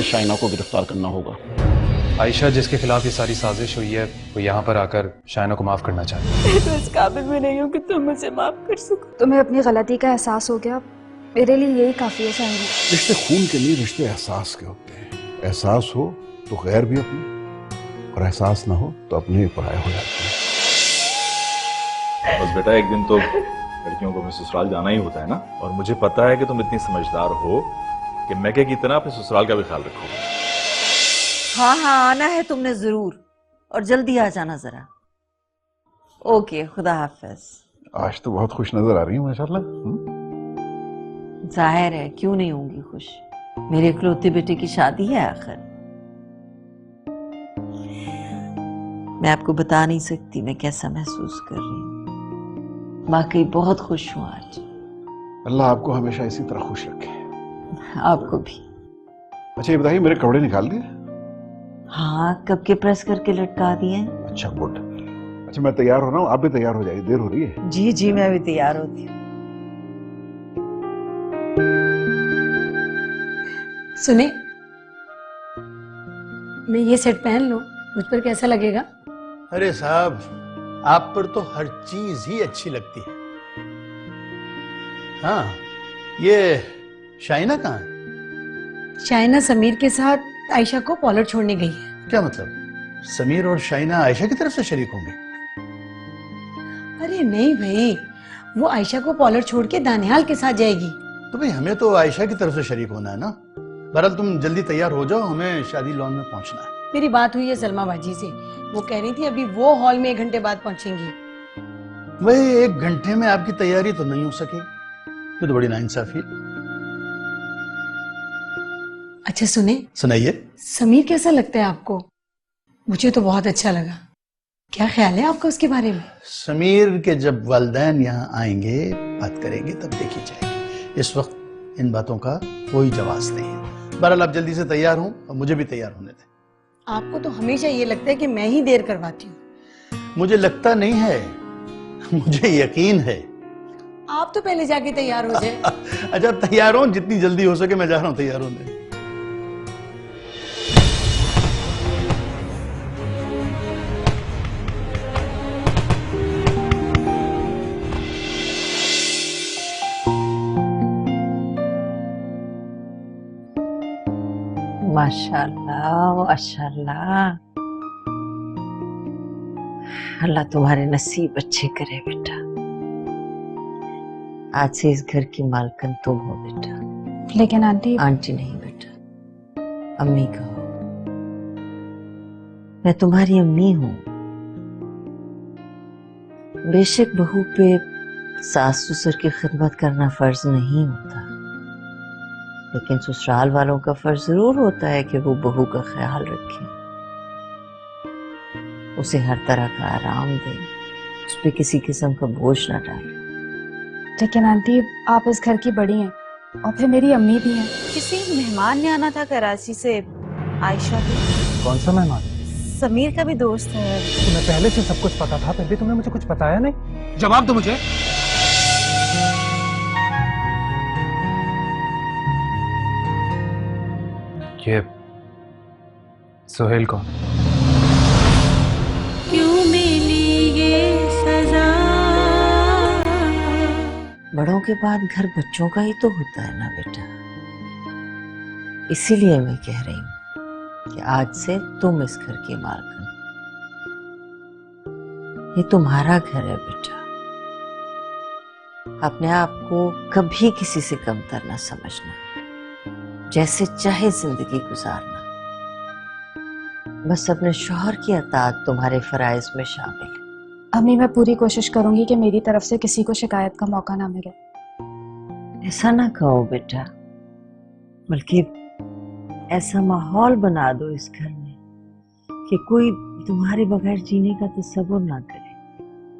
शाइना को गिरफ्तार करना होगा। आयशा जिसके खिलाफ ये सारी साजिश हुई है वो यहाँ पर आकर शाइना को माफ करना चाहती है। मैं तो इस काबिल भी नहीं हूँ कि तुम मुझे माफ कर सको। तुम्हें अपनी गलती का एहसास हो गया, मेरे लिए यही काफी है शायद। रिश्ते खून के नहीं, रिश्ते एहसास के होते हैं। एहसास हो तो गैर भी अपनी, और एहसास ना हो तो अपने ही पराये हो जाते हैं। बस बेटा, एक दिन तो लड़कियों को अपने ससुराल जाना ही होता है ना। और मुझे पता है कि तुम इतनी समझदार हो कि मैके की तरह अपने ससुराल का भी ख्याल रखोगे। हाँ हाँ, आना है तुमने जरूर, और जल्दी आ जाना जरा। ओके, खुदा हाफिज। आज तो बहुत खुश नजर आ रही हूँ माशाल्लाह। जाहिर है, क्यों नहीं होंगी खुश, मेरे इकलौते बेटे की शादी है आखिर। मैं आपको बता नहीं सकती मैं कैसा महसूस कर रही हूँ। वाकई बहुत खुश हूँ आज। अल्लाह आपको हमेशा इसी तरह खुश रखे। आपको भी। अच्छा ये बताइए, मेरे कपड़े निकाल दिए? हाँ, कब के प्रेस करके लटका दिए। अच्छा गुड। अच्छा मैं तैयार हो रहा हूँ, आप भी तैयार हो जाइए, देर हो रही है। जी जी, मैं भी तैयार होती हूँ। सुने, मैं ये सेट पहन लूं, मुझ पर कैसा लगेगा? अरे साहब, आप पर तो हर चीज ही अच्छी लगती है। हाँ, ये शाइना कहाँ है? शाइना समीर के साथ आयशा को पॉलर छोड़ने गई है। क्या मतलब, समीर और शाइना आयशा की तरफ से शरीक होंगे? अरे नहीं भाई, वो आयशा को पॉलर छोड़ के दानियाल के साथ जाएगी। तो भाई हमें तो आयशा की तरफ से शरीक होना है ना। बहरहाल तुम जल्दी तैयार हो जाओ, हमें शादी लॉन में पहुंचना है। मेरी बात हुई है सलमा बाजी से, वो कह रही थी अभी वो हॉल में 1 घंटे बाद पहुंचेंगी। वही 1 घंटे में आपकी तैयारी तो नहीं हो सकेगी, ये तो बड़ी नाइंसाफी। अच्छा सुने, सुनाइए। समीर कैसा लगता है आपको? मुझे तो बहुत अच्छा लगा। क्या ख्याल है आपका उसके बारे में? समीर के जब वालिदैन यहाँ आएंगे, बात करेंगे, तब देखी जाएगी। इस वक्त इन बातों का कोई जवाब नहीं है। बहरहाल आप जल्दी से तैयार हों और मुझे भी तैयार होने दें। आपको तो हमेशा ये लगता है कि मैं ही देर करवाती हूँ। मुझे लगता नहीं है, मुझे यकीन है। आप तो पहले जाके तैयार हो जाए। अच्छा तैयार हो, जितनी जल्दी हो सके मैं जा रहा हूँ तैयार होने। माशाल्लाह माशाल्लाह, अल्लाह तुम्हारे नसीब अच्छे करे बेटा। आज से इस घर की मालकिन तुम हो बेटा। लेकिन आंटी। आंटी नहीं बेटा, अम्मी कहो। मैं तुम्हारी अम्मी हूं। बेशक बहू पे सास ससुर की खिदमत करना फर्ज नहीं होता, लेकिन ससुराल वालों का फर्ज जरूर होता है कि वो बहू का ख्याल रखें, उसे हर तरह का आराम दें, उस पर किसी किस्म का बोझ ना डालें। लेकिन आंटी, आप इस घर की बड़ी हैं और फिर मेरी अम्मी भी हैं। किसी मेहमान ने आना था कराची से, आयशा की। कौन सा मेहमान? समीर का भी दोस्त है। तुम्हें पहले से सब कुछ पता था, फिर भी तुमने मुझे कुछ बताया नहीं। जवाब दो मुझे। ये सुहेल कौन? क्यों मिली ये सजा? बड़ों के बाद घर बच्चों का ही तो होता है ना बेटा। इसीलिए मैं कह रही हूँ कि आज से तुम इस घर की मालकिन, ये तुम्हारा घर है बेटा। अपने आप को कभी किसी से कमतर ना समझना, जैसे चाहे जिंदगी गुजारना। बस अपने शौहर की अताअत तुम्हारे फराइज में शामिल है। अम्मी, मैं पूरी कोशिश करूंगी कि मेरी तरफ से किसी को शिकायत का मौका ना मिले। ऐसा ना कहो बेटा, बल्कि ऐसा माहौल बना दो इस घर में कि कोई तुम्हारे बगैर जीने का तसव्वुर ना करे।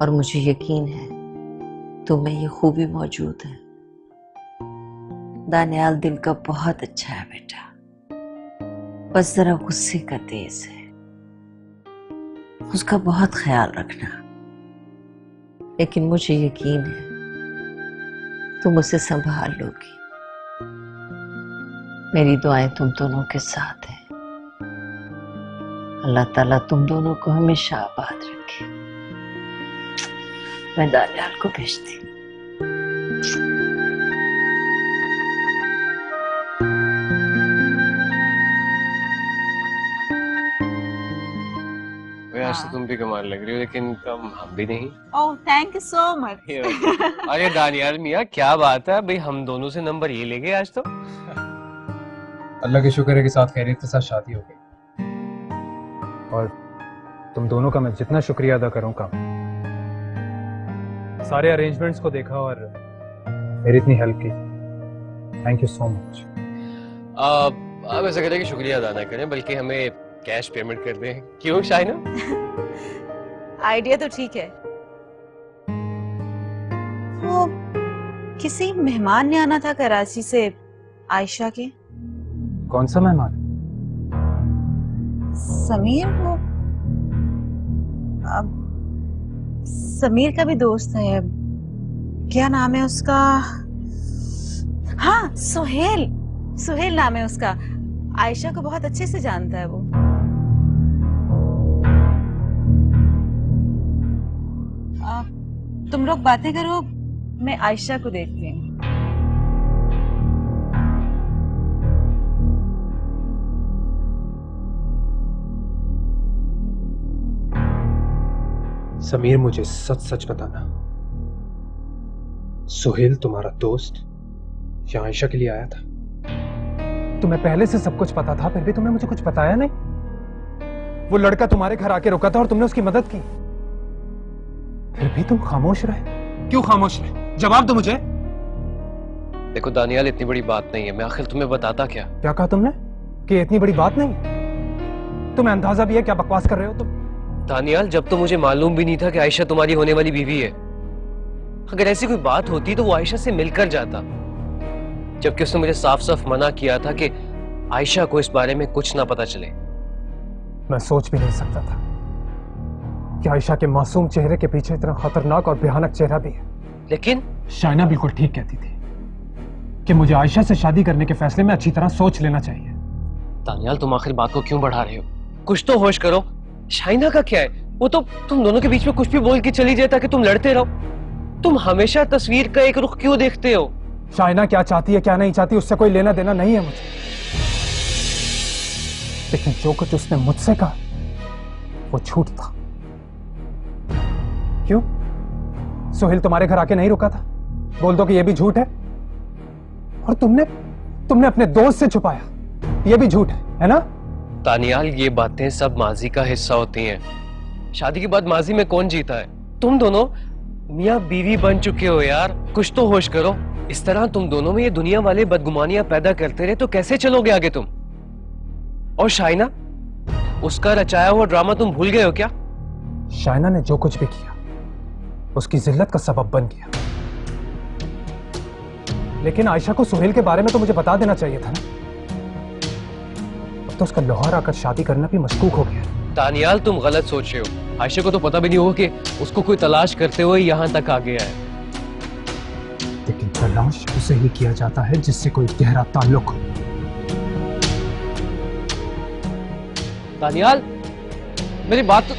और मुझे यकीन है तुम में ये खूबी मौजूद है। दानियाल दिल का बहुत अच्छा है बेटा, बस जरा गुस्से का तेज है, उसका बहुत ख्याल रखना। लेकिन मुझे यकीन है तुम उसे संभाल लोगी। मेरी दुआएं तुम दोनों के साथ हैं। अल्लाह ताला तुम दोनों को हमेशा आबाद रखे। मैं दानियाल को भेजती हूँ। आज तो तुम भी कमाल लग रही हो, लेकिन कम हम भी नहीं। Oh thank you so much. अरे दानियाल मियाँ क्या बात है भाई, हम दोनों से नंबर ये ले गए आज तो। अल्लाह के शुक्र है कि साथ खैरियत के साथ शादी हो गई, और तुम दोनों का मैं जितना शुक्रिया अदा करूं कम। सारे अरेंजमेंट्स को देखा और मेरी इतनी हेल्प की, थैंक यू सो मच। आप ऐसा करें कि शुक्रिया अदा ना करें, बल्कि हमें कैश पेमेंट कर दें। क्यों शाइना? आइडिया तो ठीक है। वो किसी मेहमान ने आना था कराची से आयशा के। कौन सा मेहमान? समीर। वो समीर का भी दोस्त है, क्या नाम है उसका? हाँ सुहेल, सुहेल नाम है उसका। आयशा को बहुत अच्छे से जानता है वो। तुम लोग बातें करो, मैं आयशा को देखती हूँ। समीर मुझे सच सच बताना, सुहेल तुम्हारा दोस्त या आयशा के लिए आया था? तुम्हें पहले से सब कुछ पता था, फिर भी तुमने मुझे कुछ बताया नहीं। वो लड़का तुम्हारे घर आके रुका था और तुमने उसकी मदद की, फिर भी तुम खामोश रहे। क्यों खामोश रहे? जवाब दो मुझे। देखो दानियाल, इतनी बड़ी बात नहीं है, मैं आखिर तुम्हें बताता क्या। क्या कहा तुमने कि इतनी बड़ी बात नहीं? तुम्हें अंदाजा भी है क्या बकवास कर रहे हो तुम? दानियाल, जब तो मुझे मालूम भी नहीं था कि आयशा तुम्हारी होने वाली बीवी है। अगर ऐसी कोई बात होती तो वो आयशा से मिलकर जाता, जबकि उसने मुझे साफ साफ मना किया था कि आयशा को इस बारे में कुछ ना पता चले। मैं सोच भी नहीं सकता था कि आयशा के मासूम चेहरे के पीछे इतना खतरनाक और भयानक चेहरा भी है। लेकिन शाइना बिल्कुल ठीक कहती थी कि मुझे आयशा से शादी करने के फैसले में अच्छी तरह सोच लेना चाहिए। दानियाल, तुम आखिर बात को क्यों बढ़ा रहे हो? कुछ तो होश करो। शाइना का क्या है? वो तो तुम दोनों के बीच में कुछ भी बोल के चली जाए ताकि तुम लड़ते रहो। तुम हमेशा तस्वीर का एक रुख क्यों देखते हो? शाइना क्या चाहती है क्या नहीं चाहती उससे कोई लेना देना नहीं है मुझे, लेकिन जो कुछ उसने मुझसे कहा वो झूठ था। क्यों? सुहेल तुम्हारे घर आके नहीं रुका था? बोल दो कि ये भी झूठ है। और तुमने अपने दोस्त से छुपाया, ये भी झूठ है ना? दानियाल, ये बातें सब माजी का हिस्सा होती हैं। शादी के बाद माजी में कौन जीता है? तुम दोनों मियां बीवी बन चुके हो यार, कुछ तो होश करो। इस तरह तुम दोनों में ये दुनिया वाले बदगुमानियां पैदा करते रहे तो कैसे चलोगे आगे तुम? और शाइना, उसका रचाया हुआ ड्रामा तुम भूल गए हो क्या? शाइना ने जो कुछ भी किया उसकी जिल्लत का सबब बन गया, लेकिन आयशा को सुहेल के बारे में तो मुझे बता देना चाहिए था ना। अब तो उसका लाहौर आकर शादी करना भी मशकूक हो गया। दानियाल, तुम गलत सोच रहे हो। आयशा को तो पता भी नहीं होगा कि उसको कोई तलाश करते हुए यहां तक आ गया है। लेकिन तलाश उसे ही किया जाता है जिससे कोई गहरा ताल्लुक हो। दानियाल, मेरी बात तो...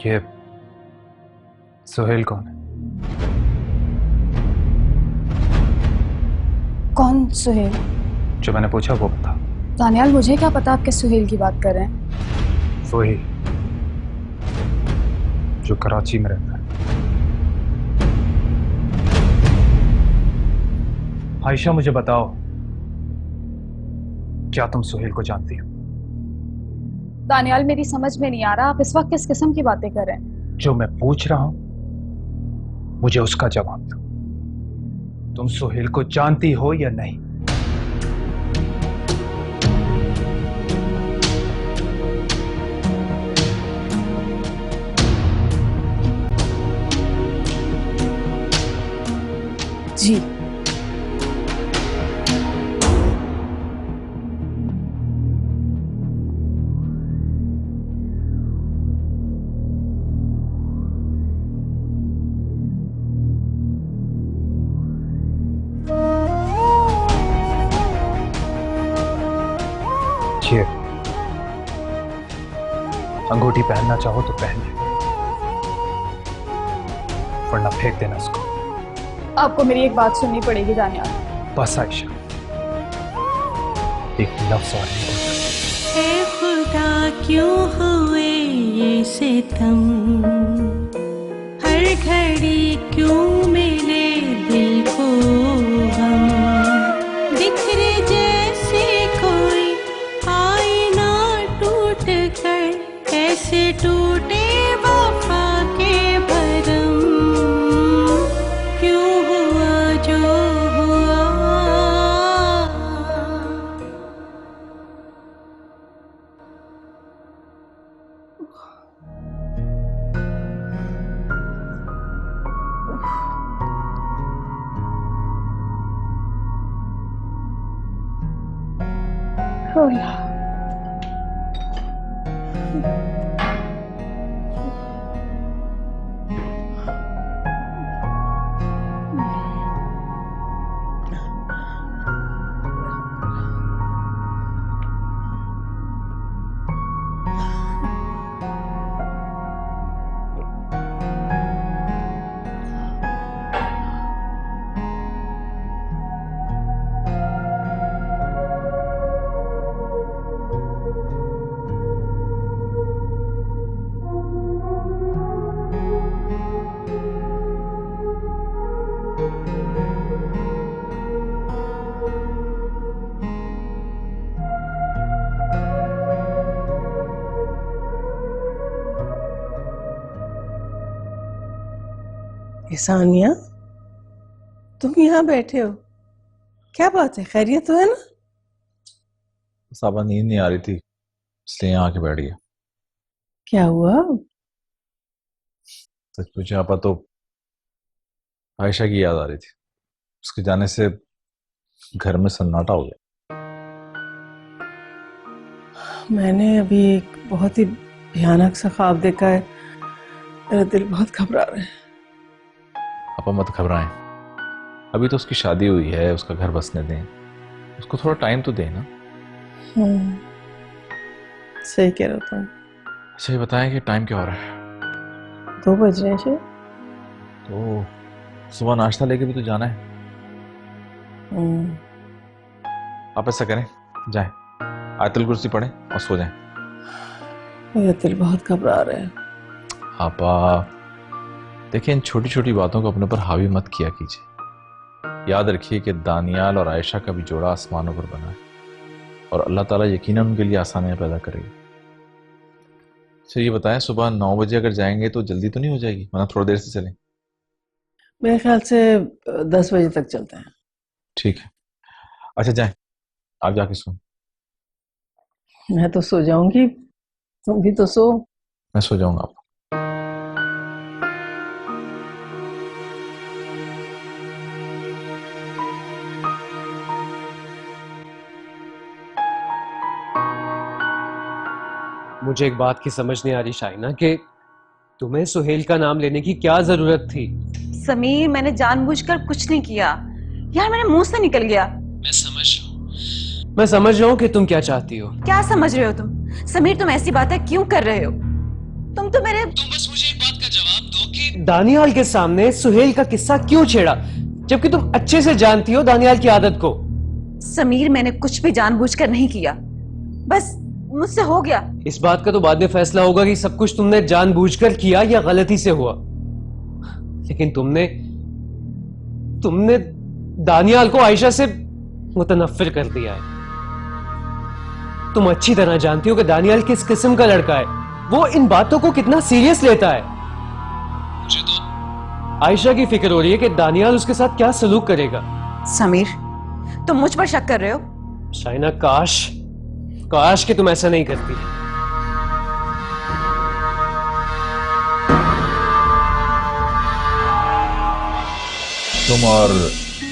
ये सुहेल कौन है? कौन सुहेल? जो मैंने पूछा वो बता। दानियाल, मुझे क्या पता आप किस सुहेल की बात कर रहे हैं? वही जो कराची में रहता है। आयशा मुझे बताओ, क्या तुम सुहेल को जानती हो? दानियाल, मेरी समझ में नहीं आ रहा आप इस वक्त किस किस्म की बातें कर रहे हैं। जो मैं पूछ रहा हूं मुझे उसका जवाब दो। तुम सुहेल को जानती हो या नहीं? जी। ये अंगूठी पहनना चाहो तो पहन ले, वरना फेंक देना उसको। आपको मेरी एक बात सुननी पड़ेगी दानियाल। बस आयशा, एक लफ्ज और नहीं बोलना। ऐ खुदा क्यों हुए ये सितम, हर घड़ी क्यों मिले दिल को हम, बिखरे जैसे कोई आईना टूट कर, ऐसे टूटे वफा के भरम, क्यों हुआ जो हुआ। सानिया, तुम यहाँ बैठे हो, क्या बात है? खैरियत तो है ना? साबा नींद नहीं आ रही थी इसलिए यहाँ आके बैठ गया। क्या हुआ? सच पूछे आपा तो आयशा की याद आ रही थी। उसके जाने से घर में सन्नाटा हो गया। मैंने अभी एक बहुत ही भयानक सा ख्वाब देखा है, मेरा दिल बहुत घबरा रहा है। आपा मत घबराएं, अभी तो उसकी शादी हुई है, उसका घर बसने दें, उसको थोड़ा टाइम तो दें ना। सही कह रहे हो तुम। अच्छा ये बताएं कि टाइम क्या हो रहा है? 2 बज रहे हैं। तो सुबह नाश्ता लेके भी तो जाना है। आप ऐसा करें, जाएं, आयतुल कुर्सी पढ़ें और सो जाएं। मेरा दिल बहुत घबरा रहा है। आपा देखिए, इन छोटी छोटी बातों को अपने पर हावी मत किया कीजिए। याद रखिए कि दानियाल और आयशा का भी जोड़ा आसमानों पर बना है और अल्लाह ताला यकीनन उनके लिए आसानियां पैदा करेगी। अच्छा ये बताएं, सुबह 9 बजे अगर जाएंगे तो जल्दी तो नहीं हो जाएगी, वरना थोड़ा देर से चलें? मेरे ख्याल से 10 बजे तक चलते हैं। ठीक है, अच्छा जाएं, आप जाके सो। मैं तो सो जाऊंगी, तुम भी तो सो। मैं सो जाऊंगा। आप मुझे एक बात की समझ नहीं आ रही शाइना कि तुम्हें सुहेल का नाम लेने की क्या जरूरत थी। समीर, मैंने जानबूझकर कुछ नहीं किया यार, मेरे मुंह से निकल गया। मैं समझ रहा हूँ कि तुम क्या चाहती हो। क्या समझ रहे हो तुम? समीर, तुम ऐसी बातें क्यों कर रहे हो? तुम तो मेरे तुम बस मुझे एक बात का जवाब दो कि दानियाल के सामने सुहेल का किस्सा क्यों छेड़ा, जबकि तुम अच्छे से जानती हो दानियाल की आदत को। समीर, मैंने कुछ भी जानबूझकर नहीं किया, बस मुझसे हो गया। इस बात का तो बाद में फैसला होगा कि सब कुछ तुमने जानबूझकर किया या गलती से हुआ, लेकिन तुमने दानियाल को आयशा से मुतनफ्फिर कर दिया है। तुम अच्छी तरह जानती हो कि दानियाल किस किस्म का लड़का है, वो इन बातों को कितना सीरियस लेता है। मुझे तो आयशा की फिक्र हो रही है कि दानियाल उसके साथ क्या सलूक करेगा। समीर, तुम मुझ पर शक कर रहे हो? शाइना, काश कि तुम ऐसा नहीं करती। तुम और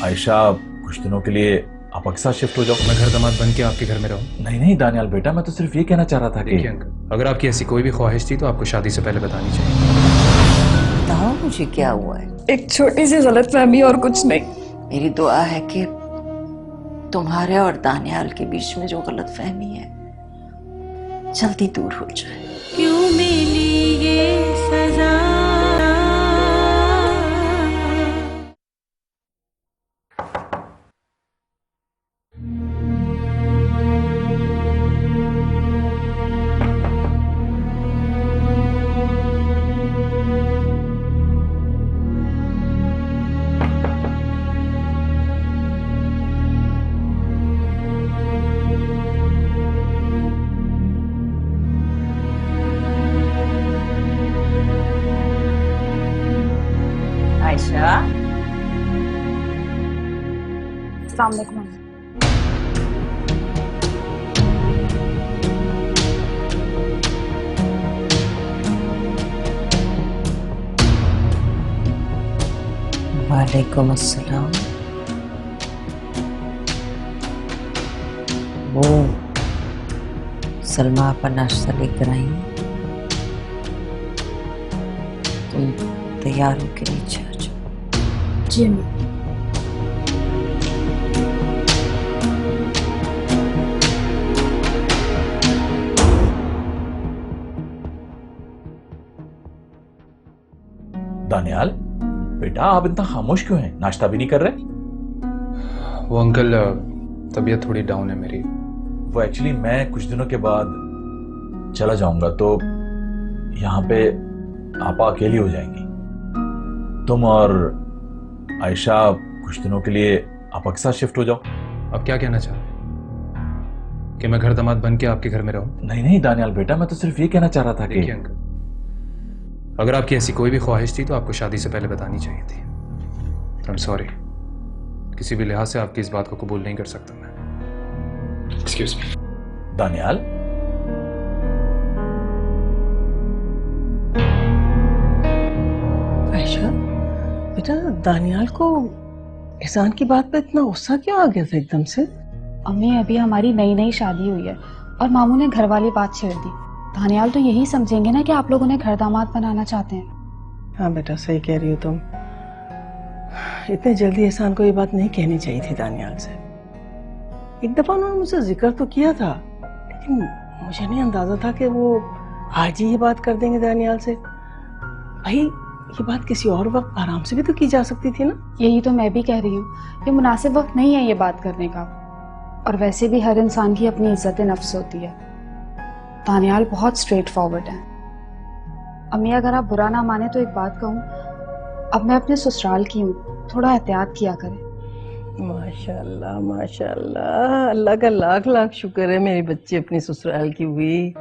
आयशा कुछ दिनों के लिए आप अक्सा शिफ्ट हो जाओ। मैं घर दामाद बन के आपके घर में रहूं? नहीं नहीं दानियाल बेटा, मैं तो सिर्फ ये कहना चाह रहा था कि देखिए अंकल, अगर आपकी ऐसी कोई भी ख्वाहिश थी तो आपको शादी से पहले बतानी चाहिए। बताओ मुझे क्या हुआ है। एक छोटी सी गलतफहमी और कुछ नहीं। मेरी दुआ है कि तुम्हारे और दानियाल के बीच में जो गलतफहमी है जल्दी दूर हो जाए। क्यों मिली ये सजा। आयशा, अस्सलाम वालेकुम। वालेकुम अस्सलाम। वो सलमा पर नाश्ता लेकर आई। तुम तैयार होकर नीचे आ जाओ। जी अम्मी। दानियाल बेटा, आप इतना खामोश क्यों हैं? नाश्ता भी नहीं कर रहे? वो अंकल, तबीयत थोड़ी डाउन है मेरी। वो एक्चुअली मैं कुछ दिनों के बाद चला जाऊंगा, तो यहाँ पे आपा अकेली हो जाएंगी। तुम और आयशा कुछ दिनों के लिए आप अक्सा शिफ्ट हो जाओ। अब क्या कहना चाह रहे हैं कि मैं घर दामाद बन के आपके घर में रहूं? नहीं नहीं दानियाल बेटा, मैं तो सिर्फ ये कहना चाह रहा था कि देखिए अंकल, अगर आपकी ऐसी कोई भी ख्वाहिश थी तो आपको शादी से पहले बतानी चाहिए थी। आई एम सॉरी, किसी भी लिहाज से आपकी इस बात को कबूल नहीं कर सकता मैं। Excuse me. दानियाल, आयशा बेटा, दानियाल को एहसान की बात पे इतना गुस्सा क्यों आ गया था एकदम से? अम्मी, अभी हमारी नई नई शादी हुई है और मामू ने घर वाली बात छेड़ दी। दानियाल तो यही समझेंगे ना कि आप लोग उन्हें घर दामाद बनाना चाहते हैं। हाँ बेटा, सही कह रही हो तुम। इतने जल्दी एहसान को ये बात नहीं कहनी चाहिए थी दानियाल से। एक दफा उन्होंने मुझसे जिक्र तो किया था, लेकिन मुझे नहीं अंदाजा था कि वो आज ही ये बात कर देंगे दानियाल से। भाई, ये बात किसी और वक्त आराम से भी तो की जा सकती थी ना। यही तो मैं भी कह रही हूँ, ये मुनासिब वक्त नहीं है ये बात करने का। और वैसे भी हर इंसान की अपनी इज्जत नफ्स होती है। दानियाल बहुत स्ट्रेट फॉरवर्ड है। अम्मी, अगर आप बुरा ना माने तो एक बात कहूँ, अब मैं अपने ससुराल की हूँ, थोड़ा एहतियात किया करें। माशाल्लाह माशाल्लाह, अल्लाह का लाख लाख शुक्र है मेरी बच्ची अपनी ससुराल की हुई।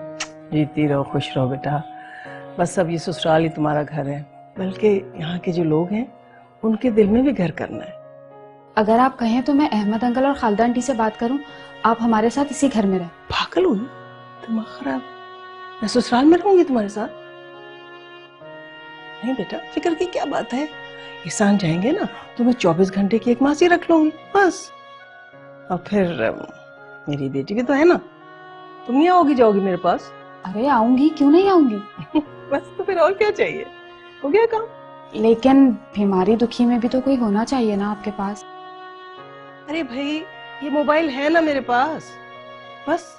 जीती रहो, खुश रहो बेटा। बस अब ये ससुराल ही तुम्हारा घर है, बल्कि यहाँ के जो लोग हैं उनके दिल में भी घर करना है। अगर आप कहें तो मैं अहमद अंकल और खालदा आंटी से बात करूं, आप हमारे साथ इसी घर में रहें। पागल हुई, दिमाग खराब। मैं ससुराल में रहूंगी तुम्हारे साथ? नहीं बेटा, फिक्र की क्या बात है। ईसान जाएंगे ना तो मैं 24 घंटे की एक मासी रख लूंगी बस। और फिर मेरी बेटी भी तो है ना, तुम नहीं आओगी जाओगी मेरे पास? अरे आऊंगी, क्यों नहीं आऊंगी। बस, तो फिर और क्या चाहिए, हो गया काम। लेकिन बीमारी दुखी में भी तो कोई होना चाहिए ना आपके पास। अरे भाई, ये मोबाइल है ना मेरे पास। बस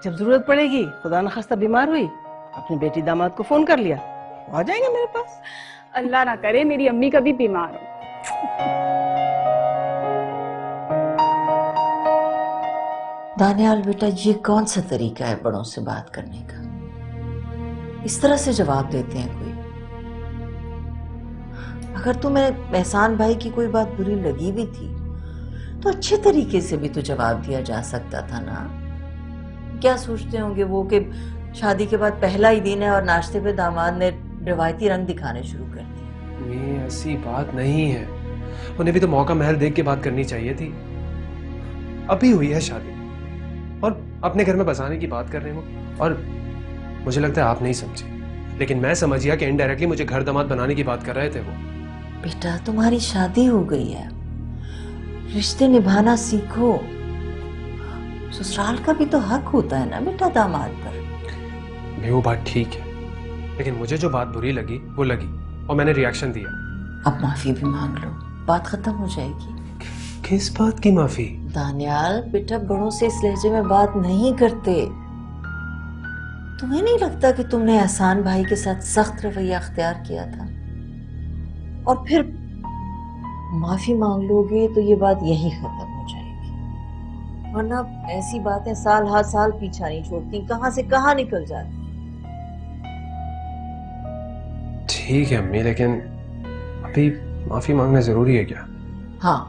जब जरूरत पड़ेगी, खुदा न खास्ता बीमार हुई, अपनी बेटी दामाद को फोन कर लिया, आ जाएंगे मेरे पास। अल्लाह ना करे मेरी अम्मी कभी बीमार हो। दानियाल बेटा, ये कौन सा तरीका है बड़ों से बात करने का? इस तरह से जवाब देते हैं कोई? अगर तुम्हें एहसान भाई की कोई बात बुरी लगी भी थी तो अच्छे तरीके से भी तो जवाब दिया जा सकता था ना। क्या सोचते होंगे वो कि शादी के बाद पहला ही दिन है और नाश्ते पे दामाद ने रिवायती रंग दिखाने शुरू कर दिए। ये ऐसी बात नहीं है, उन्हें भी तो मौका महल देख के बात करनी चाहिए थी। अभी हुई है शादी और अपने घर में बसाने की बात कर रहे हो, और मुझे लगता है आप नहीं समझे, लेकिन मैं समझ गया कि इनडायरेक्टली मुझे घर दामाद बनाने की बात कर रहे थे वो। बेटा तुम्हारी शादी हो गई है, रिश्ते निभाना सीखो। ससुराल का भी तो हक होता है ना बेटा दामाद पर। मैं वो बात ठीक है, लेकिन मुझे जो बात बुरी लगी वो लगी और मैंने रिएक्शन दिया। अब माफी भी मांग लो, बात खत्म हो जाएगी। किस बात की माफी? दानियाल बेटा बड़ों से इस लहजे में बात नहीं करते। तुम्हें नहीं लगता कि तुमने एहसान भाई के साथ सख्त रवैया अख्तियार किया था और फिर माफी मांग लोगे तो ये बात यही खत्म हो जाएगी, वरना ऐसी बातें साल हर साल पीछा नहीं छोड़ती, कहां से कहां निकल जाती। ठीक है अम्मी, लेकिन अभी माफी मांगना जरूरी है क्या? हाँ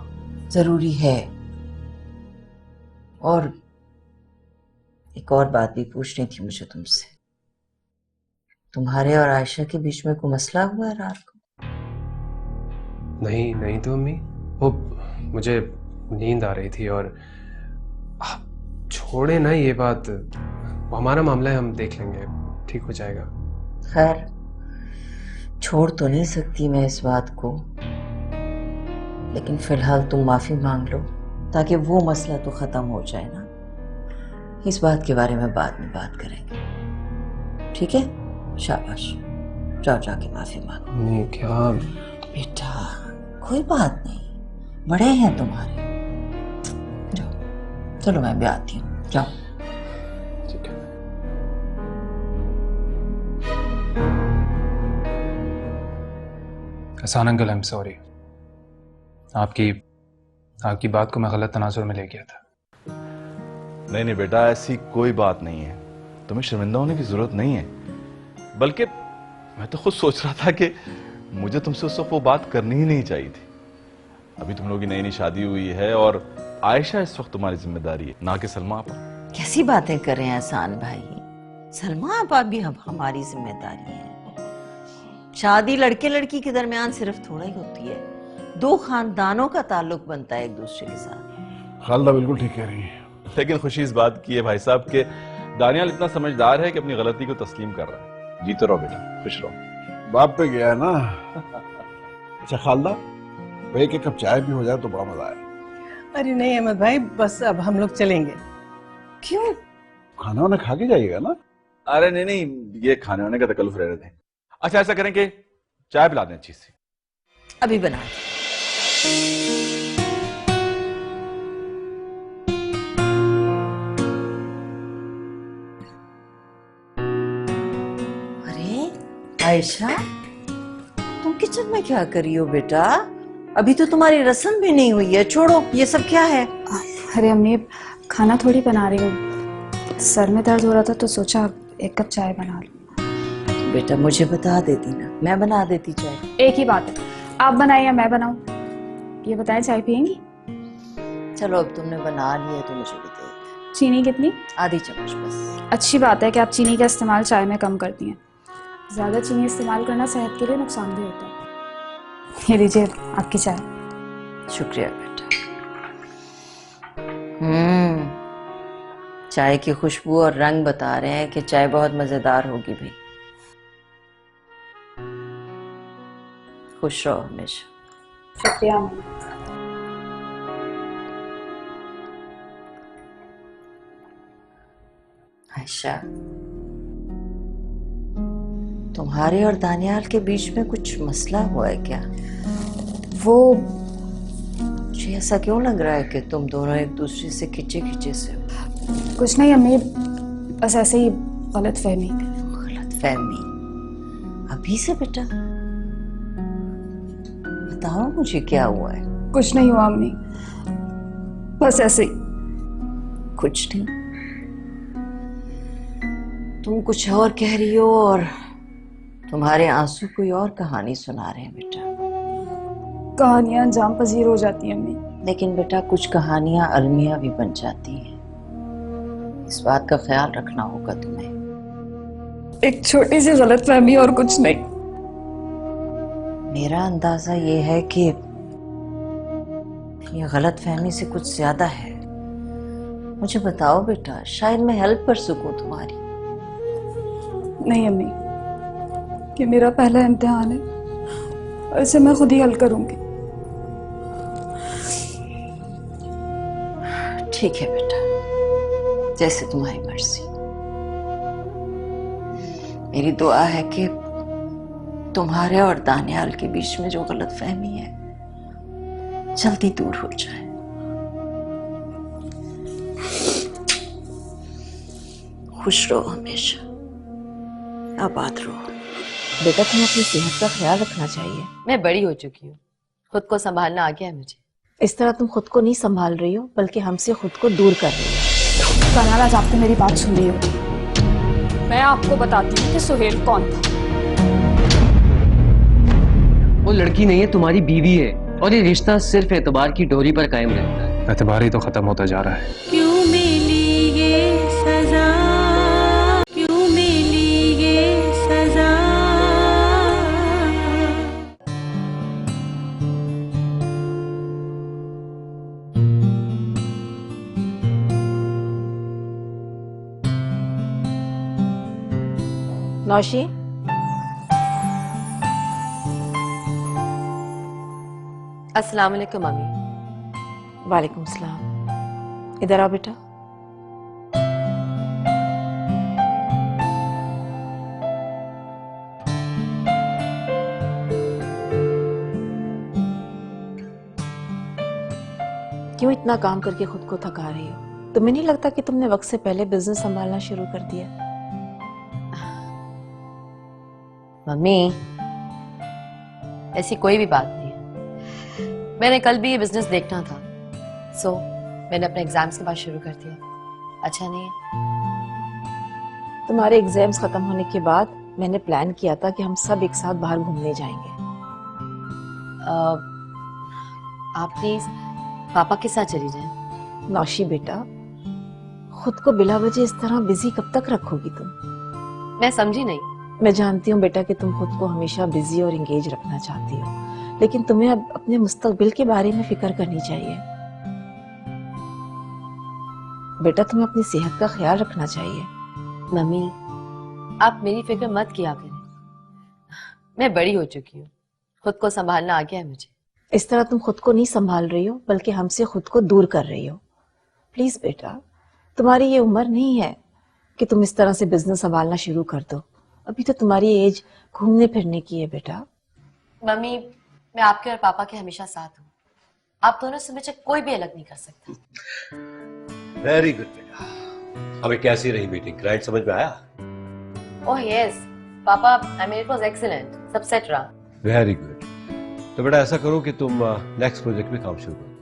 जरूरी है। और एक और बात भी पूछनी थी मुझे तुमसे। तुम्हारे और आयशा के बीच में कोई मसला हुआ है रात को? नहीं नहीं तो अम्मी, वो मुझे नींद आ रही थी और आप छोड़े ना ये बात, वो हमारा मामला है, हम देख लेंगे, ठीक हो जाएगा। खैर छोड़ तो नहीं सकती मैं इस बात को, लेकिन फिलहाल तुम माफी मांग लो ताकि वो मसला तो खत्म हो जाए ना। इस बात के बारे में बाद में बात करेंगे, ठीक है? शाबाश, जाओ जाके माफी मांगो। नहीं क्या बेटा कोई बात नहीं, बड़े हैं तुम्हारे। जाओ, चलो मैं भी आती हूँ, जाओ। ठीक है। Hasan uncle, I am sorry, आपकी बात को मैं गलत तनाजुर में ले गया था। नहीं नहीं बेटा, ऐसी कोई बात नहीं है, तुम्हें शर्मिंदा होने की जरूरत नहीं है। बल्कि मैं तो खुद सोच रहा था कि मुझे तुमसे उस वक्त वो बात करनी ही नहीं चाहिए थी। अभी तुम लोगों की नई नई शादी हुई है और आयशा इस वक्त तुम्हारी जिम्मेदारी है, ना कि सलमा आपा। कैसी बातें कर रहे हैं एहसान भाई, सलमा आपा भी अब हमारी जिम्मेदारी है। शादी लड़के लड़की के दरमियान सिर्फ थोड़ा ही होती है, दो खानदानों का ताल्लुक बनता है एक दूसरे के साथ। खालदा बिल्कुल ठीक कह रही है। लेकिन खुशी इस बात की है भाई साहब कि दानियाल इतना समझदार है कि अपनी गलती को तस्लीम कर रहा है। जीते रहो बेटा, खुश रहो। बाप पे गया है ना। अच्छा खालदा, भाई एक कप चाय भी हो जाए तो बड़ा मजा आए। अरे नहीं अहमद भाई, बस अब हम लोग चलेंगे। क्यों? खाना वाना खा के जाइएगा ना। अरे नहीं नहीं, ये खाने वाने का तकल्लुफ रह रहे थे। अच्छा ऐसा करें कि चाय पिला दें अच्छी सी। अभी बना। अरे आयशा, तुम किचन में क्या कर रही हो बेटा? अभी तो तुम्हारी रस्म भी नहीं हुई है। छोड़ो, ये सब क्या है? अरे अम्मी, खाना थोड़ी बना रही हूँ, सर में दर्द हो रहा था तो सोचा एक कप चाय बना लूं। बेटा मुझे बता देती ना, मैं बना देती चाय। एक ही बात है, आप बनाए या मैं बनाऊं? ये बताएं, चाय पियेंगी? चलो अब तुमने बना लिया तो मुझे भी दे दो। चीनी कितनी? आधी चम्मच बस। अच्छी बात है कि आप चीनी का इस्तेमाल चाय में कम करती हैं। ज़्यादा चीनी इस्तेमाल करना सेहत के लिए नुकसान भी होता है। ये लीजिए आपकी चाय। शुक्रिया बेटा। चाय की खुशबू और रंग बता रहे हैं कि चाय बहुत मजेदार होगी भी। खुश रहो हमेशा। शुक्रिया। आयशा, तुम्हारे और दानियाल के बीच में कुछ मसला हुआ है क्या? वो मुझे ऐसा क्यों लग रहा है कि तुम दोनों एक दूसरे से खिंचे खिंचे से हो? कुछ नहीं अम्मी, बस ऐसे ही गलत फहमी। गलत फहमी? अभी से बेटा? बताओ मुझे क्या हुआ है। कुछ नहीं हुआ अम्मी, बस ऐसे ही। कुछ नहीं? तुम कुछ और कह रही हो और तुम्हारे आंसू कोई और कहानी सुना रहे हैं बेटा। कहानियां अंजाम पजीर हो जाती हैं अम्मी। लेकिन बेटा कुछ कहानियां अलमिया भी बन जाती हैं, इस बात का ख्याल रखना होगा तुम्हें। एक छोटी सी गलतफहमी और कुछ नहीं। मेरा अंदाजा ये है कि ये गलतफहमी से कुछ ज्यादा है। मुझे बताओ बेटा, शायद मैं हेल्प कर सकूं तुम्हारी। नहीं अम्मी, ये मेरा पहला इम्तिहान है और इसे मैं खुद ही हल करूंगी। ठीक है बेटा, जैसे तुम्हारी मर्जी। मेरी दुआ है कि तुम्हारे और दानियाल के बीच में जो गलतफहमी है जल्दी दूर हो जाए। खुश रहो हमेशा, आबाद रहो। बेटा तुम्हें अपनी सेहत का ख्याल रखना चाहिए। मैं बड़ी हो चुकी हूँ, खुद को संभालना आ गया है मुझे। इस तरह तुम खुद को नहीं संभाल रही हो, बल्कि हमसे खुद को दूर कर रही हो। दानियाल, आज आपने मेरी बात सुन ली होगी। मैं आपको बताती हूँ कि सुहेल कौन था। वो लड़की नहीं है, तुम्हारी बीवी है, और ये रिश्ता सिर्फ एतबार की डोरी पर कायम रहता है। एतबार ही तो खत्म होता जा रहा है। क्यों मिली ये सजा, क्यों मिली ये सजा। नौशी, अस्सलाम वालेकुम मम्मी। वालेकुम सलाम। इधर आओ बेटा। क्यों इतना काम करके खुद को थका रही हो? तुम्हें नहीं लगता कि तुमने वक्त से पहले बिजनेस संभालना शुरू कर दिया? मम्मी, ऐसी कोई भी बात नहीं है। मैंने कल भी ये बिजनेस देखना था, सो मैंने अपने एग्जाम्स के बाद शुरू कर दिया। अच्छा नहीं है? तुम्हारे एग्जाम्स खत्म होने के बाद मैंने प्लान किया था कि हम सब एक साथ बाहर घूमने जाएंगे। आप प्लीज पापा के साथ चली जाएं। नौशी बेटा, खुद को बिला वजह इस तरह बिजी कब तक रखोगी तुम? मैं समझी नहीं। मैं जानती हूँ बेटा कि तुम खुद को हमेशा बिजी और एंगेज रखना चाहती हो, लेकिन तुम्हें अब अपने मुस्तकबिल के बारे में फिक्र करनी चाहिए। बेटा तुम्हें अपनी सेहत का ख्याल रखना चाहिए। मम्मी, आप मेरी फिक्र मत किया करें। मैं बड़ी हो चुकी हूँ, खुद को संभालना आ गया है मुझे। इस तरह तुम खुद को नहीं संभाल रही हो, बल्कि हमसे खुद को दूर कर रही हो। प्लीज बेटा, तुम्हारी ये उम्र नहीं है कि तुम इस तरह से बिजनेस संभालना शुरू कर दो। अभी तो तुम्हारी एज घूमने फिरने की है बेटा। मम्मी, मैं आपके और पापा के हमेशा साथ हूँ। आप दोनों से मुझे कोई भी अलग नहीं कर सकता। वेरी गुड बेटा। हमें कैसी रही मीटिंग? क्लाइंट समझ में आया? Oh yes papa, I mean it was excellent, सब सेट रहा। Very good. तो बेटा ऐसा करो कि तुम नेक्स्ट प्रोजेक्ट में काम शुरू करो।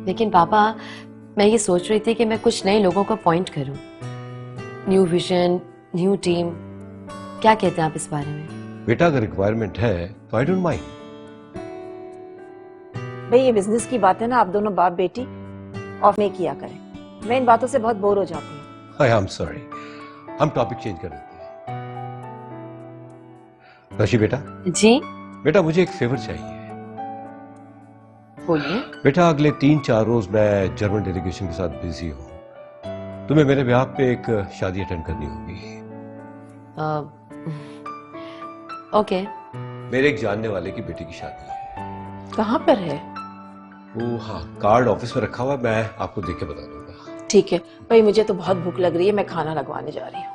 लेकिन पापा, मैं ये सोच रही थी कि मैं कुछ नए लोगों को अपॉइंट करूं। न्यू विजन, न्यू टीम, क्या कहते हैं आप इस बारे में? बेटा अगर रिक्वायरमेंट है तो आई डोंट माइंड। भाई ये बिजनेस की बात है ना, आप दोनों बाप बेटी ऑफ में किया करें। मैं इन बातों से बहुत बोर हो जाती हूँ। आई एम सॉरी, हम टॉपिक चेंज कर देते हैं। रशी बेटा। जी बेटा मुझे एक फेवर चाहिए। बोलिए। बेटा अगले 3-4 रोज मैं जर्मन डेलीगेशन के साथ बिजी हूँ। तुम्हें मेरे ब्याह पे एक शादी अटेंड करनी होगी। ओके। मेरे एक जानने वाले की बेटी की शादी है। कहाँ पर है? वो हाँ, कार्ड ऑफिस में रखा हुआ है, मैं आपको देख के बता दूंगा। ठीक है भाई, मुझे तो बहुत भूख लग रही है, मैं खाना लगवाने जा रही हूँ।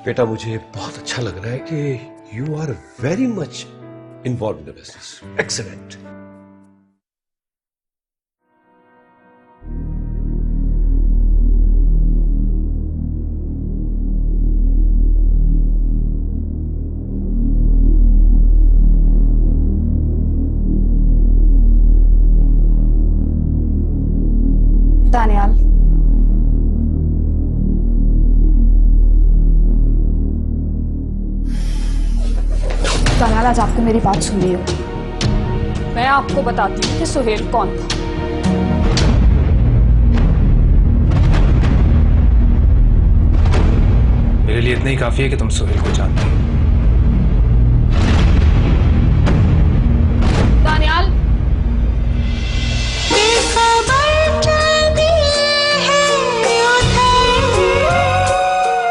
बेटा मुझे बहुत अच्छा लग रहा है कि you are very much involve in the business. Excellent. Daniyal, Daniyal, आज आपको मेरी बात सुननी होगी। मैं आपको बताती हूँ कि सुहेल कौन था। मेरे लिए इतना ही काफी है कि तुम सुहेल को जानती हो। दानियाल,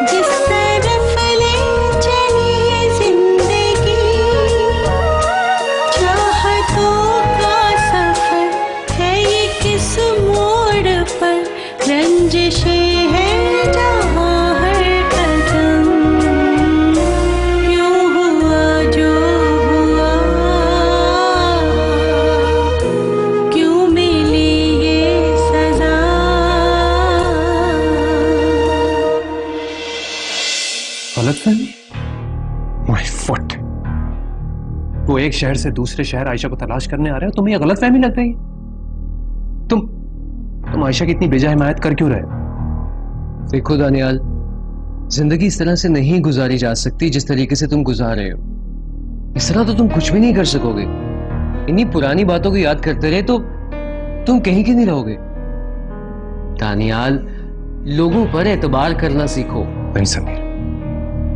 जिस तरफ ले चली है जिंदगी, चाहतों का सफर है ये किस मोड़ पर, रंजिशें है जहाँ हर कदम, यूं हुआ जो हुआ, क्यों मिली ये सजा। गलतफहमी? My foot. वो एक शहर से दूसरे शहर आयशा को तलाश करने आ रहे हो, तुम्हें ये गलतफहमी लग गई? तुम आयशा की इतनी बेजा हिमायत कर क्यों रहे हो? देखो दानियाल, जिंदगी इस तरह से नहीं गुजारी जा सकती जिस तरीके से तुम गुजार रहे हो। इस तरह तो तुम कुछ भी नहीं कर सकोगे। इन्हीं पुरानी बातों को याद करते रहे तो तुम कहीं के नहीं रहोगे। दानियाल, लोगों पर एतबार करना सीखो। नहीं समीर,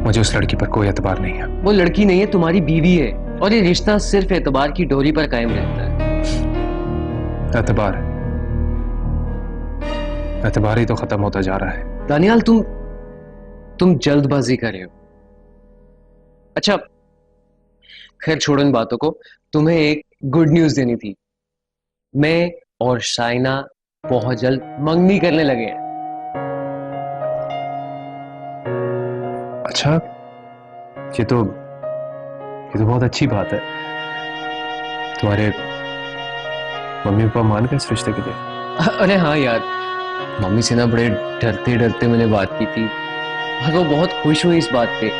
मुझे उस लड़की पर कोई एतबार नहीं है। वो लड़की नहीं है, तुम्हारी बीवी है, और ये रिश्ता सिर्फ एतबार की डोरी पर कायम रहता है। एतबार ही तो खत्म होता जा रहा है। दानियाल, तुम जल्दबाजी कर रहे हो। अच्छा, खैर छोड़ो इन बातों को। तुम्हें एक गुड न्यूज देनी थी। मैं और शाइना बहुत जल्द मंगनी करने लगे हैं। अच्छा, ये तो बहुत अच्छी बात है। तुम्हारे मम्मी पापा मान गए इस रिश्ते के लिए? अरे हाँ यार, मम्मी से ना बड़े डरते डरते मैंने बात की थी और वो बहुत खुश हुई इस बात पे।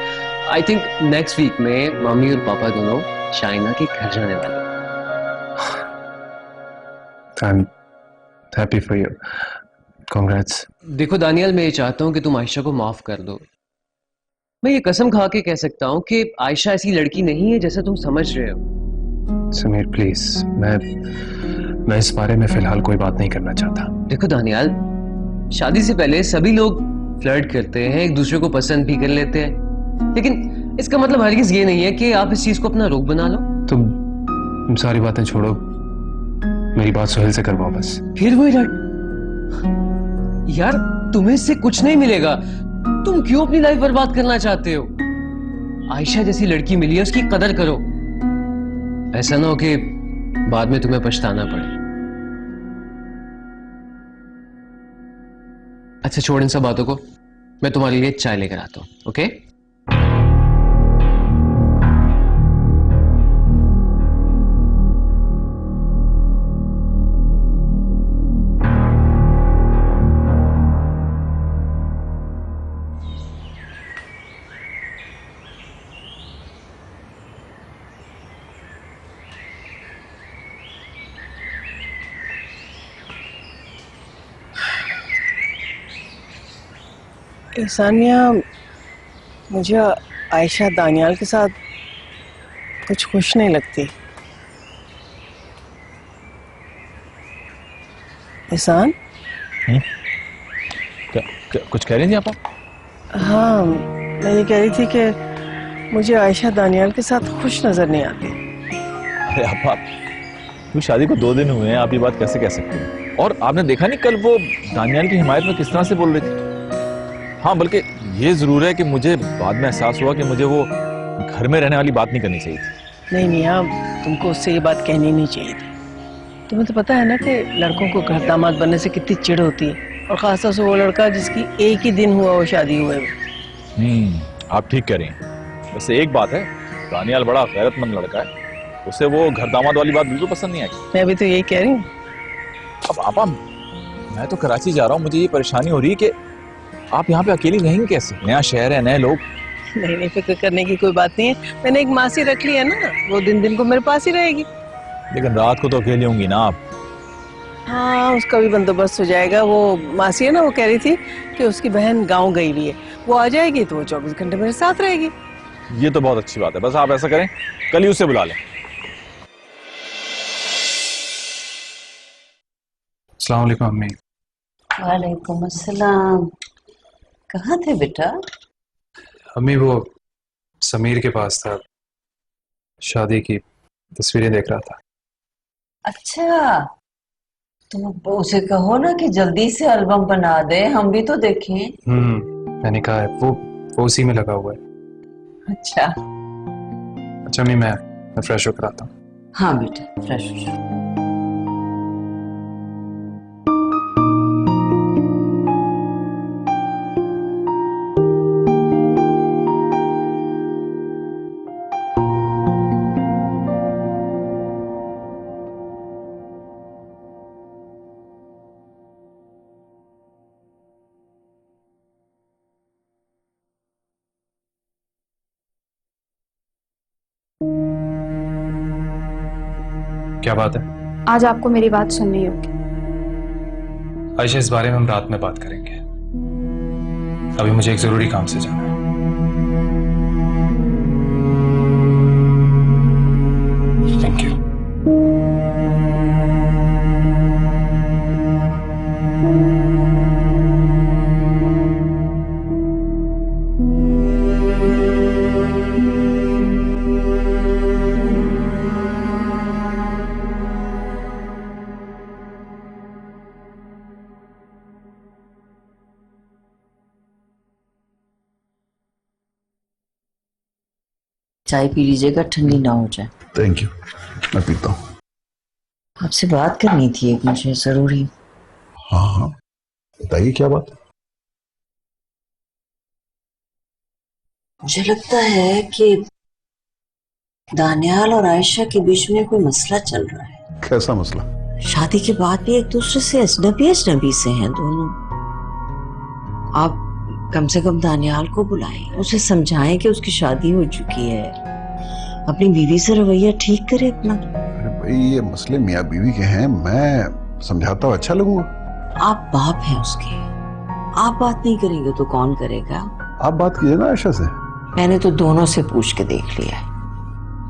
आई थिंक नेक्स्ट वीक में मम्मी और पापा दोनों शाइना के घर जाने वाले हैं। I'm happy for you. Congrats. देखो दानियाल, मैं ये चाहता हूँ कि तुम आयशा को माफ कर दो। मैं ये कसम खा के कह सकता हूँ कि आयशा ऐसी लड़की नहीं है जैसा तुम समझ रहे हो। समीर प्लीज, मैं इस बारे में फिलहाल कोई बात नहीं करना चाहता। देखो दानियाल, शादी से पहले सभी लोग फ्लर्ट करते हैं, एक दूसरे को पसंद भी कर लेते हैं, लेकिन इसका मतलब हरगिज ये नहीं है कि आप इस चीज को अपना रोग बना लो। तुम सारी बातें छोड़ो, मेरी बात सुहेल से करवाओ बस। फिर वही यार, तुम्हें इससे कुछ नहीं मिलेगा। तुम क्यों अपनी लाइफ बर्बाद करना चाहते हो? आयशा जैसी लड़की मिली है, उसकी कदर करो। ऐसा ना हो कि बाद में तुम्हें पछताना पड़े। अच्छा छोड़ इन सब बातों को, मैं तुम्हारे लिए चाय लेकर आता हूं, ओके? सानिया, मुझे आयशा दानियाल के साथ कुछ खुश नहीं लगती। एहसान? क्या कुछ कह रही थी आप? हाँ, मैं ये कह रही थी कि मुझे आयशा दानियाल के साथ खुश नजर नहीं आती। अरे आप क्यों, शादी को 2 दिन हुए हैं, आप ये बात कैसे कह सकते हैं? और आपने देखा नहीं कल वो दानियाल की हिमायत में किस तरह से बोल रही थी। हाँ, बल्कि ये जरूर है कि मुझे बाद में एहसास हुआ कि मुझे वो घर में रहने वाली बात नहीं करनी चाहिए थी। नहीं मियाँ, तुमको उससे ये बात कहनी नहीं चाहिए थी। तुम्हें तो पता है ना कि लड़कों को घर दामाद बनने से कितनी चिढ़ होती है, और खासतौर से वो लड़का जिसकी एक ही दिन हुआ वो शादी हुए। आप ठीक कह रही हैं। वैसे एक बात है, दानियाल बड़ा गैरतमंद लड़का है, उसे वो घर दामाद वाली बात बिल्कुल पसंद नहीं आई। मैं भी तो यही कह रही हूँ। अब आपा, मैं तो कराची जा रहा हूँ, मुझे ये परेशानी हो रही है कि आप यहाँ पे अकेली रहेंगी कैसे? नया शहर है, नए लोग। नहीं, फिक्र करने की कोई बात नहीं है। मैंने एक मासी रख ली है ना, वो दिन दिन को मेरे पास ही रहेगी। लेकिन रात को तो अकेली होंगी ना आप? हाँ, उसका भी बंदोबस्त हो जाएगा। वो मासी है ना, वो कह रही थी कि उसकी बहन गांव गई हुई है, वो आ जाएगी तो वो 24 घंटे मेरे साथ रहेगी। ये तो बहुत अच्छी बात है। बस आप ऐसा करें, कल ही उसे बुला लें। अस्सलाम वालेकुम अम्मी। वालेकुम अस्सलाम। कहाँ थे बेटा? अम्मी वो समीर के पास था, शादी की तस्वीरें देख रहा था। अच्छा, तुम उसे कहो ना कि जल्दी से एल्बम बना दे, हम भी तो देखें। मैंने कहा है, वो उसी में लगा हुआ है। अच्छा अच्छा अम्मी, मैं फ्रेश होकर आता हूँ। हाँ बेटा, फ्रेश हो जाओ। क्या बात है? आज आपको मेरी बात सुननी होगी। आयशा, इस बारे में हम रात में बात करेंगे। अभी मुझे एक जरूरी काम से जाना है। Thank you. चाय पी लीजिएगा, ठंडी ना हो जाए। थैंक यू, मैं पीता हूँ। आपसे बात करनी थी एक मुझे जरूरी। हाँ हाँ, बताइए क्या बात है। मुझे लगता है कि दानियाल और आयशा के बीच में कोई मसला चल रहा है। कैसा मसला? शादी के बाद भी एक दूसरे से अजनबी से हैं दोनों। आप कम से कम दानियाल को बुलाएं, उसे समझाएं कि उसकी शादी हो चुकी है, अपनी बीवी से रवैया ठीक करे अपना। अरे भाई, ये मसले मियाँ बीवी के हैं, मैं समझाता हूँ, अच्छा लगूंगा। आप बाप हैं उसके, आप बात नहीं करेंगे तो कौन करेगा? आप बात कीजिए ना आयशा से। मैंने तो दोनों से पूछ के देख लिया है,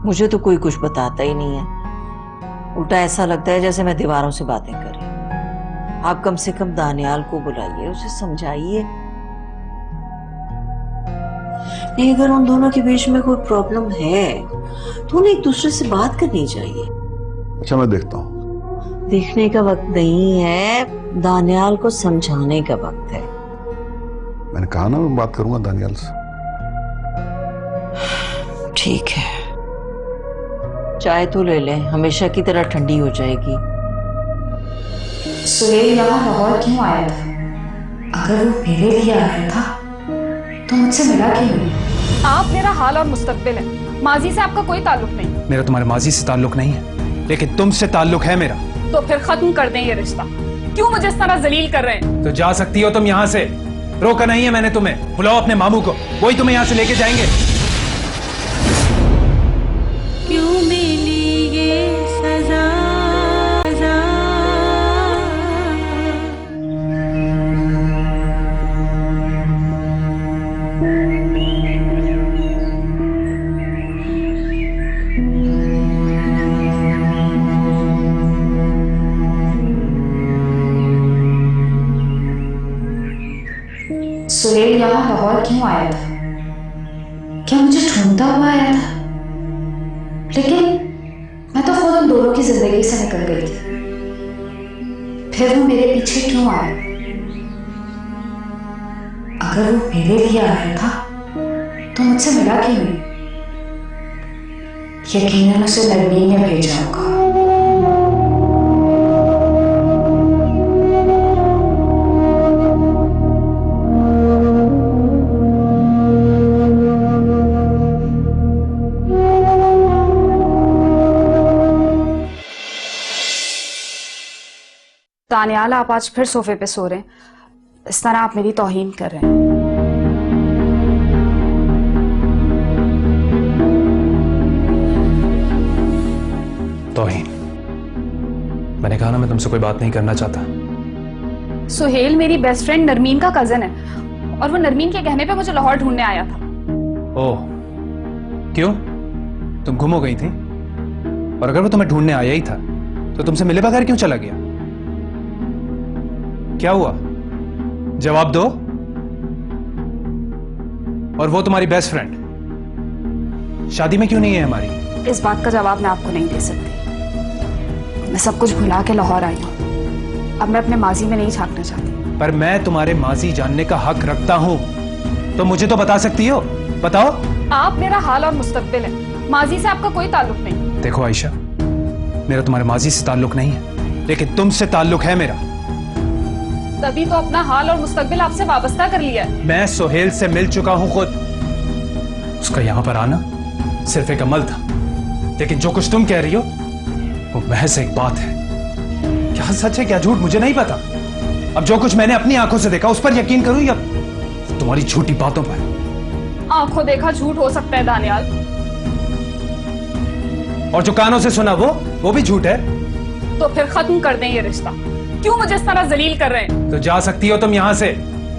मुझे तो कोई कुछ बताता ही नहीं है। उल्टा ऐसा लगता है जैसे मैं दीवारों से बातें कर रही हूँ। आप कम से कम दानियाल को बुलाइए, उसे समझाइए। नहीं, अगर उन दोनों के बीच में कोई प्रॉब्लम है तो उन्हें एक दूसरे से बात करनी चाहिए। अच्छा, मैं देखता हूँ। देखने का वक्त नहीं है, दानियाल को समझाने का वक्त है। मैंने कहा ना, मैं बात करूंगा दानियाल से। ठीक है, चाय तो ले लें, हमेशा की तरह ठंडी हो जाएगी। सुहेल यहाँ लाहौर क्यों आया था? अगर वो मेरे लिए आया था तो मुझसे मिला क्यों नहीं? आप मेरा हाल और मुस्तकबिल है, माजी से आपका कोई ताल्लुक नहीं। मेरा तुम्हारे माजी से ताल्लुक नहीं है, लेकिन तुमसे ताल्लुक है मेरा। तो फिर खत्म कर दें ये रिश्ता। क्यों मुझे इस तरह जलील कर रहे हैं? तो जा सकती हो तुम यहाँ से, रोका नहीं है मैंने तुम्हें। बुलाओ अपने मामू को, वही तुम्हें यहाँ से लेके जाएंगे। क्यों मिली ये सजा? सुहेल यहाँ लाहौर क्यों आया था? क्या मुझे ढूंढता हुआ आया था? लेकिन मैं तो खुद उन दोनों की जिंदगी से निकल गई थी, फिर वो मेरे पीछे क्यों आया? अगर वो मेरे लिए आया था तो मुझसे मिला क्यों नहीं? यकीनन उसे नरमीन ने भेजा होगा। दानियाल, आप आज फिर सोफे पे सो रहे हैं, इस तरह आप मेरी तौहीन कर रहे हैं। तौहीन? मैंने कहा ना, मैं तुमसे कोई बात नहीं करना चाहता। सुहेल मेरी बेस्ट फ्रेंड नरमीन का कजन है और वो नरमीन के कहने पे मुझे लाहौर ढूंढने आया था। ओह, क्यों? तुम गुम हो गई थी? और अगर वो तुम्हें ढूंढने आया ही था तो तुमसे मिले बगैर क्यों चला गया? क्या हुआ? जवाब दो। और वो तुम्हारी बेस्ट फ्रेंड शादी में क्यों नहीं है हमारी? इस बात का जवाब मैं आपको नहीं दे सकती। मैं सब कुछ भुला के लाहौर आई हूँ। अब मैं अपने माजी में नहीं झांकना चाहती। पर मैं तुम्हारे माजी जानने का हक रखता हूं, तो मुझे तो बता सकती हो। बताओ। आप मेरा हाल और मुस्तकबिल है, माजी से आपका कोई ताल्लुक नहीं। देखो आयशा, मेरा तुम्हारे माजी से ताल्लुक नहीं है, लेकिन तुमसे ताल्लुक है मेरा। तभी तो अपना हाल और मुस्तकबिल आपसे वाबस्ता कर लिया है। मैं सुहेल से मिल चुका हूं खुद। उसका यहां पर आना सिर्फ एक अमल था, लेकिन जो कुछ तुम कह रही हो वो महज एक बात है। क्या सच है क्या झूठ मुझे नहीं पता। अब जो कुछ मैंने अपनी आंखों से देखा उस पर यकीन करूं या तुम्हारी झूठी बातों पर? आंखों देखा झूठ हो सकता है दानियाल, और जो कानों से सुना वो भी झूठ है। तो फिर खत्म कर दें ये रिश्ता। क्यों मुझे इस तरह जलील कर रहे हैं? तो जा सकती हो तुम यहां से,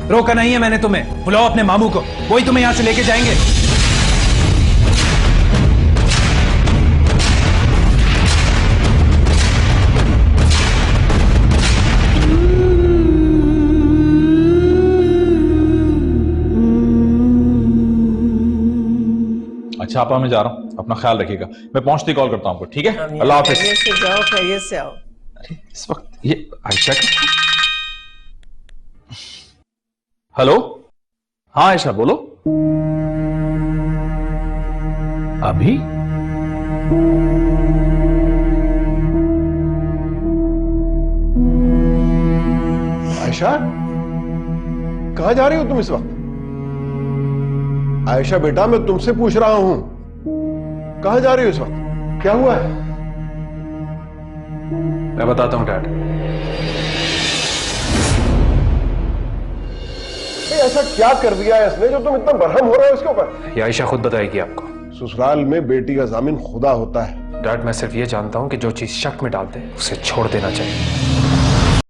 रोका नहीं है मैंने तुम्हें। बुलाओ अपने मामू को, वही तुम्हें यहां से लेके जाएंगे। अच्छा आपा, मैं जा रहा हूँ, अपना ख्याल रखिएगा। मैं पहुंचते ही कॉल करता हूँ आपको, ठीक है? अल्लाह हाफिज। खैरियत से जाओ, खैरियत से आओ। अरे इस वक्त ये आयशा का। हेलो, हाँ आयशा बोलो। अभी? आयशा, कहां जा रही हो तुम इस वक्त? आयशा बेटा, मैं तुमसे पूछ रहा हूं, कहां जा रही हो इस वक्त? क्या हुआ है? मैं बताता हूं डैड। ऐसा क्या कर दिया है इसने जो तुम इतना बरहम हो रहे हो इसके ऊपर? ये आयशा खुद बताएगी आपको। ससुराल में बेटी का जामिन खुदा होता है। डैड, मैं सिर्फ ये जानता हूं कि जो चीज शक में डालते हैं उसे छोड़ देना चाहिए।